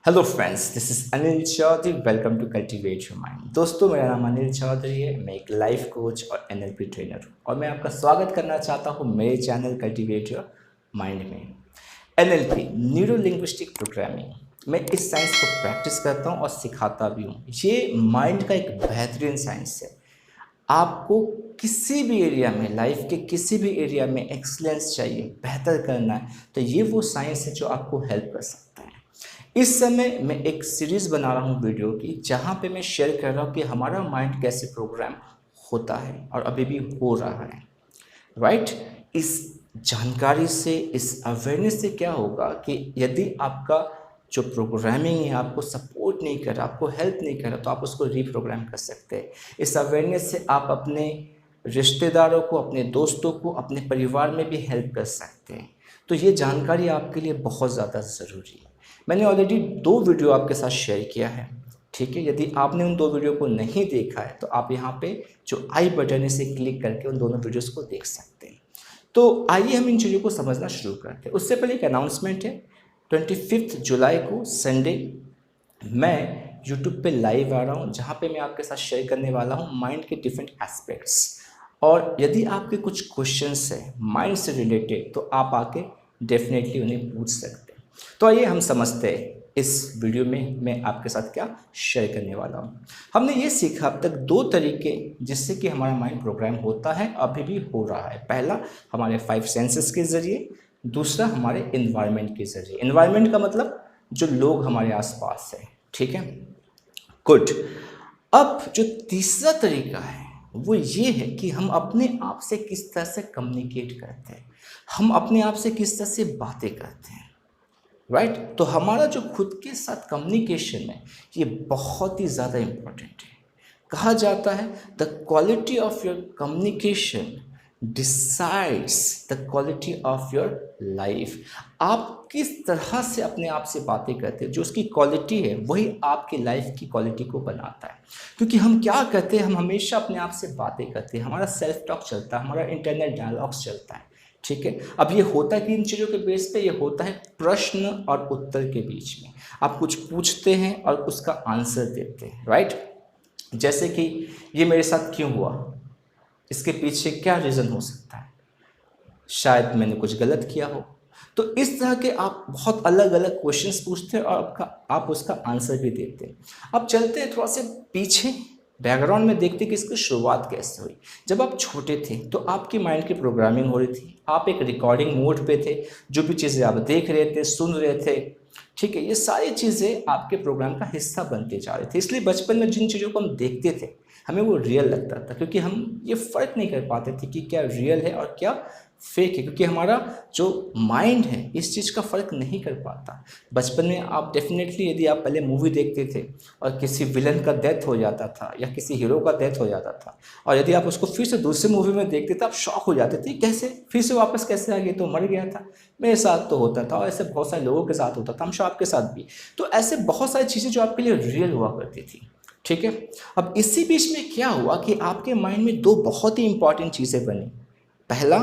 Hello friends, this is Anil Chaudhary. Welcome to cultivate your mind. दोस्तों, मेरा नाम अनिल चौधरी है। मैं एक लाइफ कोच और एनएलपी ट्रेनर हूँ और मैं आपका स्वागत करना चाहता हूँ मेरे चैनल कल्टीवेट योर माइंड में। एनएलपी, न्यूरो लिंग्विस्टिक प्रोग्रामिंग, मैं इस साइंस को प्रैक्टिस करता हूँ और सिखाता भी हूँ। ये माइंड का एक बेहतरीन साइंस है। आपको किसी भी एरिया में, लाइफ के किसी भी एरिया में एक्सीलेंस चाहिए, बेहतर करना है, तो ये वो साइंस है जो आपको हेल्प कर सकता है। इस समय मैं एक सीरीज़ बना रहा हूँ वीडियो की, जहाँ पे मैं शेयर कर रहा हूँ कि हमारा माइंड कैसे प्रोग्राम होता है और अभी भी हो रहा है। राइट? इस जानकारी से, इस अवेयरनेस से क्या होगा कि यदि आपका जो प्रोग्रामिंग है आपको सपोर्ट नहीं कर रहा, आपको हेल्प नहीं कर रहा, तो आप उसको रीप्रोग्राम कर सकते हैं। इस अवेयरनेस से आप अपने रिश्तेदारों को, अपने दोस्तों को, अपने परिवार में भी हेल्प कर सकते हैं। तो ये जानकारी आपके लिए बहुत ज़्यादा ज़रूरी है। मैंने ऑलरेडी 2 वीडियो आपके साथ शेयर किया है। ठीक है, यदि आपने उन 2 वीडियो को नहीं देखा है तो आप यहाँ पे जो आई बटन है इसे क्लिक करके उन दोनों वीडियोस को देख सकते हैं। तो आइए हम इन चीज़ों को समझना शुरू करते हैं। उससे पहले एक अनाउंसमेंट है। 25 जुलाई को संडे मैं यूट्यूब पे लाइव आ रहा हूँ, जहाँ पे मैं आपके साथ शेयर करने वाला हूँ माइंड के डिफरेंट एस्पेक्ट्स। और यदि आपके कुछ क्वेश्चंस हैं माइंड से रिलेटेड, तो आप आके डेफिनेटली उन्हें पूछ सकते हैं। तो आइए हम समझते हैं इस वीडियो में मैं आपके साथ क्या शेयर करने वाला हूँ। हमने ये सीखा अब तक 2 तरीके जिससे कि हमारा माइंड प्रोग्राम होता है, अभी भी हो रहा है। पहला हमारे 5 सेंसेस के ज़रिए, दूसरा हमारे इन्वायरमेंट के ज़रिए। इन्वायरमेंट का मतलब जो लोग हमारे आसपास हैं। ठीक है, गुड। अब जो तीसरा तरीका है वो ये है कि हम अपने आप से किस तरह से कम्युनिकेट करते हैं, हम अपने आप से किस तरह से बातें करते हैं। राइट? तो हमारा जो खुद के साथ कम्युनिकेशन है ये बहुत ही ज़्यादा इम्पोर्टेंट है। कहा जाता है the quality of your communication decides the quality of your life. आप किस तरह से अपने आप से बातें करते हैं, जो उसकी क्वालिटी है वही आपकी लाइफ की क्वालिटी को बनाता है। क्योंकि हम क्या करते हैं, हम हमेशा अपने आप से बातें करते हैं, हमारा सेल्फ टॉक चलता है, हमारा इंटरनल डायलॉग्स चलता है। ठीक है, अब ये होता है कि इन चीज़ों के बेस पे ये होता है प्रश्न और उत्तर के बीच में। आप कुछ पूछते हैं और उसका आंसर देते हैं। राइट? जैसे कि ये मेरे साथ क्यों हुआ, इसके पीछे क्या रीज़न हो सकता है, शायद मैंने कुछ गलत किया हो। तो इस तरह के आप बहुत अलग अलग क्वेश्चंस पूछते हैं और आप उसका आंसर भी देते हैं। अब चलते हैं थोड़ा से पीछे, बैकग्राउंड में देखते कि इसकी शुरुआत कैसे हुई। जब आप छोटे थे तो आपकी माइंड की प्रोग्रामिंग हो रही थी, आप एक रिकॉर्डिंग मोड पे थे, जो भी चीज़ें आप देख रहे थे, सुन रहे थे, ठीक है, ये सारी चीज़ें आपके प्रोग्राम का हिस्सा बनते जा रहे थे। इसलिए बचपन में जिन चीज़ों को हम देखते थे हमें वो रियल लगता था, क्योंकि हम ये फ़र्क नहीं कर पाते थे कि क्या रियल है और क्या फेक है, क्योंकि हमारा जो माइंड है इस चीज़ का फ़र्क नहीं कर पाता। बचपन में आप डेफिनेटली, यदि आप पहले मूवी देखते थे और किसी विलन का डेथ हो जाता था या किसी हीरो का डेथ हो जाता था, और यदि आप उसको फिर से दूसरी मूवी में देखते थे, आप शॉक हो जाते थे, कैसे फिर से वापस कैसे आ गए, तो मर गया था। मेरे साथ तो होता था और ऐसे बहुत सारे लोगों के साथ होता था, हम शायद आपके साथ भी। तो ऐसे बहुत सारी चीज़ें जो आपके लिए रियल हुआ करती थी। ठीक है, अब इसी बीच में क्या हुआ कि आपके माइंड में 2 बहुत ही इंपॉर्टेंट चीज़ें बनी। पहला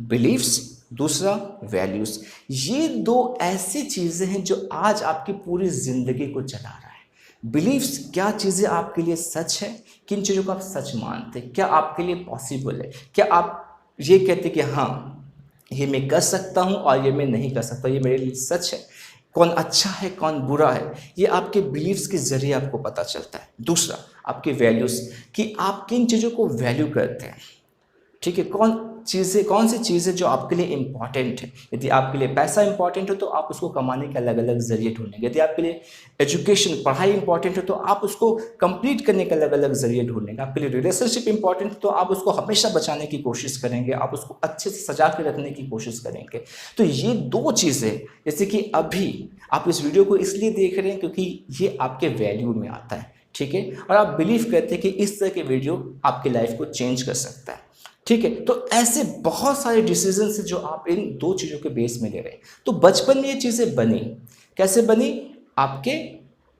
बिलीव्स, दूसरा वैल्यूज़। ये 2 ऐसी चीज़ें हैं जो आज आपकी पूरी ज़िंदगी को चला रहा है। बिलीव्स, क्या चीज़ें आपके लिए सच है, किन चीज़ों को आप सच मानते हैं, क्या आपके लिए पॉसिबल है, क्या आप ये कहते कि हाँ ये मैं कर सकता हूँ और ये मैं नहीं कर सकता, ये मेरे लिए सच है, कौन अच्छा है कौन बुरा है, ये आपके बिलीव्स के ज़रिए आपको पता चलता है। दूसरा आपके वैल्यूज़, कि आप किन चीज़ों को वैल्यू करते हैं। ठीक है, कौन सी चीज़ें जो आपके लिए इम्पॉर्टेंट है। यदि आपके लिए पैसा इंपॉर्टेंट है तो आप उसको कमाने के अलग अलग ज़रिए ढूंढेंगे। यदि आपके लिए एजुकेशन, पढ़ाई इंपॉर्टेंट है तो आप उसको कंप्लीट करने के अलग अलग ज़रिए ढूंढेंगे। आपके लिए रिलेशनशिप इंपॉर्टेंट है तो आप उसको हमेशा बचाने की कोशिश करेंगे, आप उसको अच्छे से सजा के रखने की कोशिश करेंगे। तो ये 2 चीज़ें, जैसे कि अभी आप इस वीडियो को इसलिए देख रहे हैं क्योंकि ये आपके वैल्यू में आता है। ठीक है, और आप बिलीव करते हैं कि इस तरह के वीडियो आपकी लाइफ को चेंज कर सकता है। ठीक है, तो ऐसे बहुत सारे डिसीजन है जो आप इन 2 चीज़ों के बेस में ले रहे हैं। तो बचपन में ये चीज़ें बनी, कैसे बनी, आपके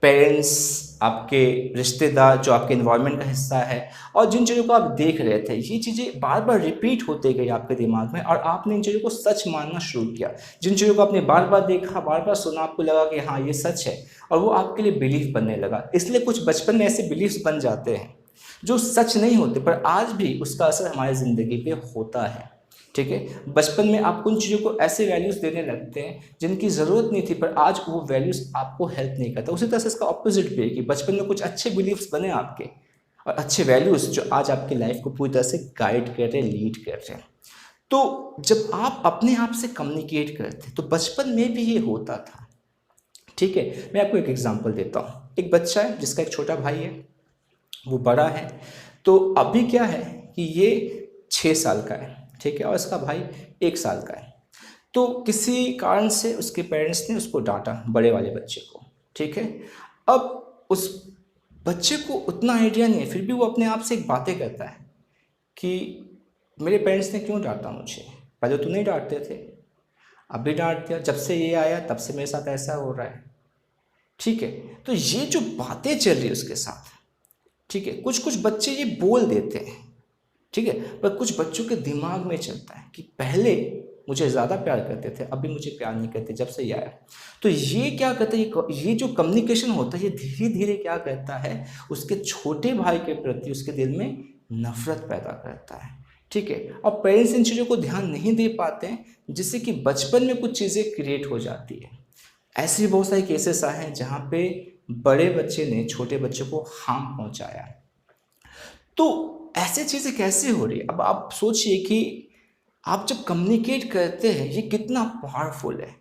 पेरेंट्स, आपके रिश्तेदार, जो आपके इन्वायरमेंट का हिस्सा है, और जिन चीज़ों को आप देख रहे थे, ये चीज़ें बार बार रिपीट होते गई आपके दिमाग में और आपने इन चीज़ों को सच मानना शुरू किया। जिन चीज़ों को आपने बार बार देखा, बार बार सुना, आपको लगा कि हाँ ये सच है, और वो आपके लिए बिलीफ बनने लगा। इसलिए कुछ बचपन में ऐसे बिलीफ्स बन जाते हैं जो सच नहीं होते, पर आज भी उसका असर हमारी ज़िंदगी पे होता है। ठीक है, बचपन में आप उन चीज़ों को ऐसे वैल्यूज़ देने लगते हैं जिनकी ज़रूरत नहीं थी, पर आज वो वैल्यूज़ आपको हेल्प नहीं करता। उसी तरह से इसका ऑपोजिट भी है कि बचपन में कुछ अच्छे बिलीव्स बने आपके, और अच्छे वैल्यूज़ जो आज आपकी लाइफ को पूरी तरह से गाइड कर रहे हैं, लीड कर रहे हैं। तो जब आप अपने आप से कम्युनिकेट करते हैं तो बचपन में भी ये होता था। ठीक है, मैं आपको एक एग्जांपल देता हूँ। एक बच्चा है जिसका एक छोटा भाई है, वो बड़ा है। तो अभी क्या है कि ये 6 साल का है, ठीक है, और इसका भाई 1 साल का है। तो किसी कारण से उसके पेरेंट्स ने उसको डांटा, बड़े वाले बच्चे को। ठीक है, अब उस बच्चे को उतना आइडिया नहीं है, फिर भी वो अपने आप से एक बातें करता है कि मेरे पेरेंट्स ने क्यों डांटा मुझे, पहले तो नहीं डांटते थे, अभी डांट दिया, जब से ये आया तब से मेरे साथ ऐसा हो रहा है। ठीक है, तो ये जो बातें चल रही है उसके साथ, ठीक है, कुछ कुछ बच्चे ये बोल देते हैं, ठीक है, पर कुछ बच्चों के दिमाग में चलता है कि पहले मुझे ज़्यादा प्यार करते थे, अभी मुझे प्यार नहीं करते जब से ये आया। तो ये क्या करता है, ये जो कम्युनिकेशन होता है, ये धीरे धीरे क्या करता है, उसके छोटे भाई के प्रति उसके दिल में नफरत पैदा करता है। ठीक है, और पेरेंट्स इन चीज़ों को ध्यान नहीं दे पाते हैं, जिससे कि बचपन में कुछ चीज़ें क्रिएट हो जाती है। ऐसे बहुत सारे केसेस आए हैं जहाँ पे बड़े बच्चे ने छोटे बच्चों को हार्म पहुँचाया। तो ऐसे चीज़ें कैसे हो रही है? अब आप सोचिए कि आप जब कम्युनिकेट करते हैं, ये कितना पावरफुल है।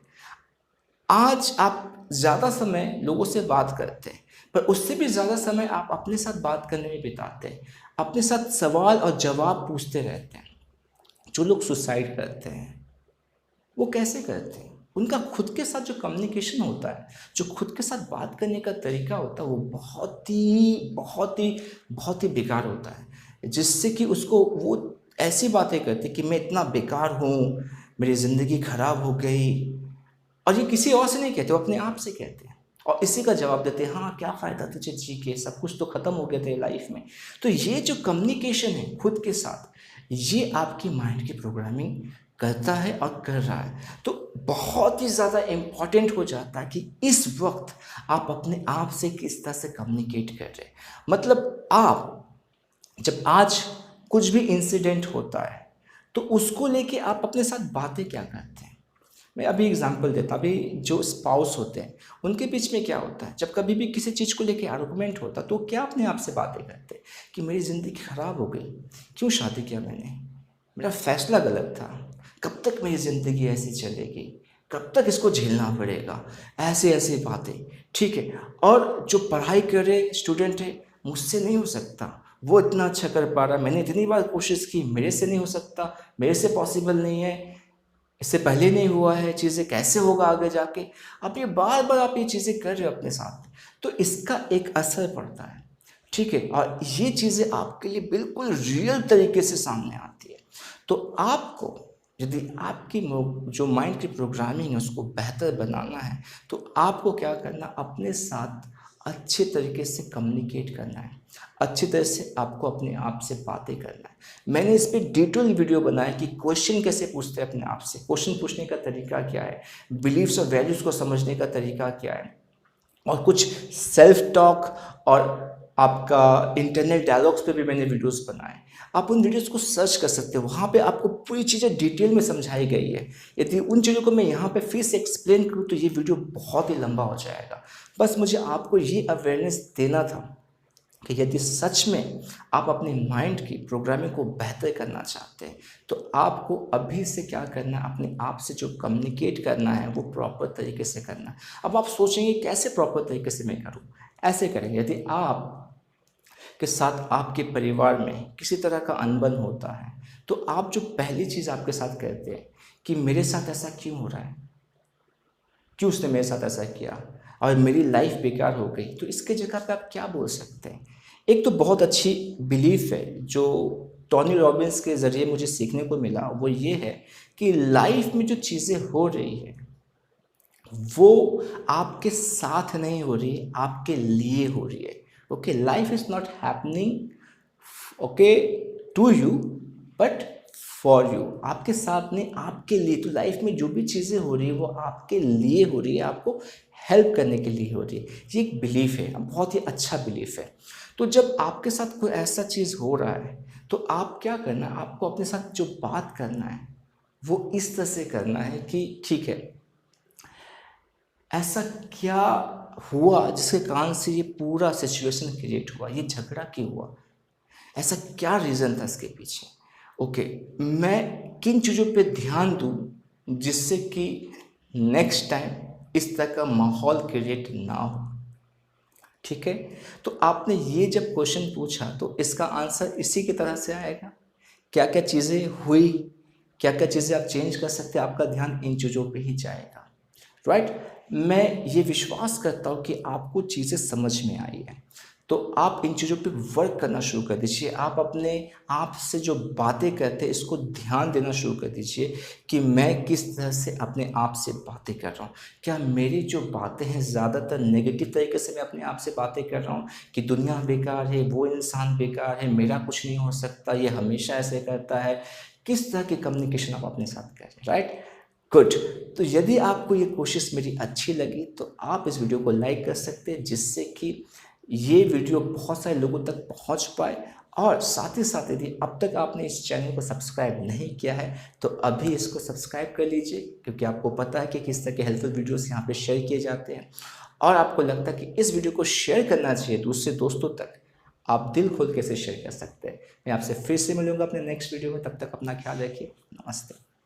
आज आप ज़्यादा समय लोगों से बात करते हैं, पर उससे भी ज़्यादा समय आप अपने साथ बात करने में बिताते हैं, अपने साथ सवाल और जवाब पूछते रहते हैं। जो लोग सुसाइड करते हैं वो कैसे करते हैं? उनका खुद के साथ जो कम्युनिकेशन होता है, जो खुद के साथ बात करने का तरीका होता है, वो बहुत ही बेकार होता है, जिससे कि उसको वो ऐसी बातें करते हैं कि मैं इतना बेकार हूँ, मेरी ज़िंदगी खराब हो गई। और ये किसी और से नहीं कहते, वो अपने आप से कहते हैं, और इसी का जवाब देते हैं, हाँ क्या फ़ायदा तुझे जी के, सब कुछ तो ख़त्म हो गया तेरी लाइफ में। तो ये जो कम्युनिकेशन है खुद के साथ, ये आपकी माइंड की प्रोग्रामिंग करता है और कर रहा है। तो बहुत ही ज़्यादा इम्पॉर्टेंट हो जाता है कि इस वक्त आप अपने आप से किस तरह से कम्युनिकेट कर रहे हैं। मतलब आप जब आज कुछ भी इंसिडेंट होता है तो उसको लेके आप अपने साथ बातें क्या करते हैं। मैं अभी एग्जांपल देता, अभी जो स्पाउस होते हैं उनके बीच में क्या होता है, जब कभी भी किसी चीज़ को लेके आर्गुमेंट होता तो क्या अपने आप से बातें करते हैं कि मेरी ज़िंदगी ख़राब हो गई, क्यों शादी किया मैंने, मेरा फैसला गलत था, कब तक मेरी ज़िंदगी ऐसी चलेगी, कब तक इसको झेलना पड़ेगा, ऐसे ऐसे बातें। ठीक है, और जो पढ़ाई कर रहे स्टूडेंट है, मुझसे नहीं हो सकता, वो इतना अच्छा कर पा रहा, मैंने इतनी बार कोशिश की, मेरे से नहीं हो सकता, मेरे से पॉसिबल नहीं है, इससे पहले नहीं हुआ है, चीज़ें कैसे होगा आगे जाके। अब ये बार बार आप ये चीज़ें कर रहे हो अपने साथ, तो इसका एक असर पड़ता है। ठीक है, और ये चीज़ें आपके लिए बिल्कुल रियल तरीके से सामने आती है। तो आपको यदि आपकी जो माइंड की प्रोग्रामिंग है उसको बेहतर बनाना है, तो आपको क्या करना, अपने साथ अच्छे तरीके से कम्युनिकेट करना है, अच्छी तरह से आपको अपने आप से बातें करना है। मैंने इस पर डिटेल वीडियो बनाया कि क्वेश्चन कैसे पूछते हैं अपने आप से, क्वेश्चन पूछने का तरीका क्या है, बिलीव्स और वैल्यूज़ को समझने का तरीका क्या है, और कुछ सेल्फ टॉक और आपका इंटरनल डायलॉग्स पे भी मैंने वीडियोस बनाए। आप उन वीडियोस को सर्च कर सकते हो, वहाँ पे आपको पूरी चीज़ें डिटेल में समझाई गई है। यदि उन चीज़ों को मैं यहाँ पे फिर से एक्सप्लेन करूँ तो ये वीडियो बहुत ही लंबा हो जाएगा। बस मुझे आपको ये अवेयरनेस देना था कि यदि सच में आप अपने माइंड की प्रोग्रामिंग को बेहतर करना चाहते हैं, तो आपको अभी से क्या करना है, अपने आप से जो कम्युनिकेट करना है वो प्रॉपर तरीके से करना है। अब आप सोचेंगे कैसे प्रॉपर तरीके से मैं करूँ, ऐसे करेंगे। यदि आप के साथ आपके परिवार में किसी तरह का अनबन होता है, तो आप जो पहली चीज़ आपके साथ कहते हैं कि मेरे साथ ऐसा क्यों हो रहा है, क्यों उसने मेरे साथ ऐसा किया और मेरी लाइफ बेकार हो गई, तो इसके जगह पे आप क्या बोल सकते हैं। एक तो बहुत अच्छी बिलीफ है जो टोनी रॉबिन्स के ज़रिए मुझे सीखने को मिला, वो ये है कि लाइफ में जो चीज़ें हो रही है वो आपके साथ नहीं हो रही है, आपके लिए हो रही है। Okay, life is not happening okay to you but for you, आपके साथ नहीं, आपके लिए। तो लाइफ में जो भी चीज़ें हो रही है वो आपके लिए हो रही है, आपको हेल्प करने के लिए हो रही है। ये एक बिलीफ है, बहुत ही अच्छा बिलीफ है। तो जब आपके साथ कोई ऐसा चीज़ हो रहा है तो आप क्या करना है, आपको अपने साथ जो बात करना है वो इस तरह से करना है कि ठीक है, ऐसा क्या हुआ जिसके कारण से ये पूरा सिचुएशन क्रिएट हुआ, ये झगड़ा क्यों हुआ, ऐसा क्या रीज़न था इसके पीछे। ओके, मैं किन चीज़ों पे ध्यान दूँ जिससे कि नेक्स्ट टाइम इस तरह का माहौल क्रिएट ना हो। ठीक है, तो आपने ये जब क्वेश्चन पूछा तो इसका आंसर इसी की तरह से आएगा। क्या क्या चीज़ें हुई, क्या क्या चीज़ें आप चेंज कर सकते हैं, आपका ध्यान इन चीज़ों पे ही जाएगा। राइट, मैं ये विश्वास करता हूँ कि आपको चीज़ें समझ में आई है, तो आप इन चीज़ों पे वर्क करना शुरू कर दीजिए। आप अपने आप से जो बातें करते हैं इसको ध्यान देना शुरू कर दीजिए कि मैं किस तरह से अपने आप से बातें कर रहा हूँ। क्या मेरी जो बातें हैं ज़्यादातर नेगेटिव तरीके से मैं अपने आप से बातें कर रहा हूँ कि दुनिया बेकार है, वो इंसान बेकार है, मेरा कुछ नहीं हो सकता, ये हमेशा ऐसे करता है। किस तरह की कम्युनिकेशन आप अपने साथ कर रहे हैं। Right, good. तो यदि आपको ये कोशिश मेरी अच्छी लगी तो आप इस वीडियो को लाइक कर सकते हैं, जिससे कि ये वीडियो बहुत सारे लोगों तक पहुंच पाए। और साथ ही साथ यदि अब तक आपने इस चैनल को सब्सक्राइब नहीं किया है तो अभी इसको सब्सक्राइब कर लीजिए, क्योंकि आपको पता है कि किस तरह के हेल्पफुल वीडियोस यहाँ पे शेयर किए जाते हैं। और आपको लगता है कि इस वीडियो को शेयर करना चाहिए दूसरे दोस्तों तक, आप दिल खोल के इसे शेयर कर सकते हैं। मैं आपसे फिर से मिलूंगा अपने नेक्स्ट वीडियो में, तब तक अपना ख्याल रखिए। नमस्ते।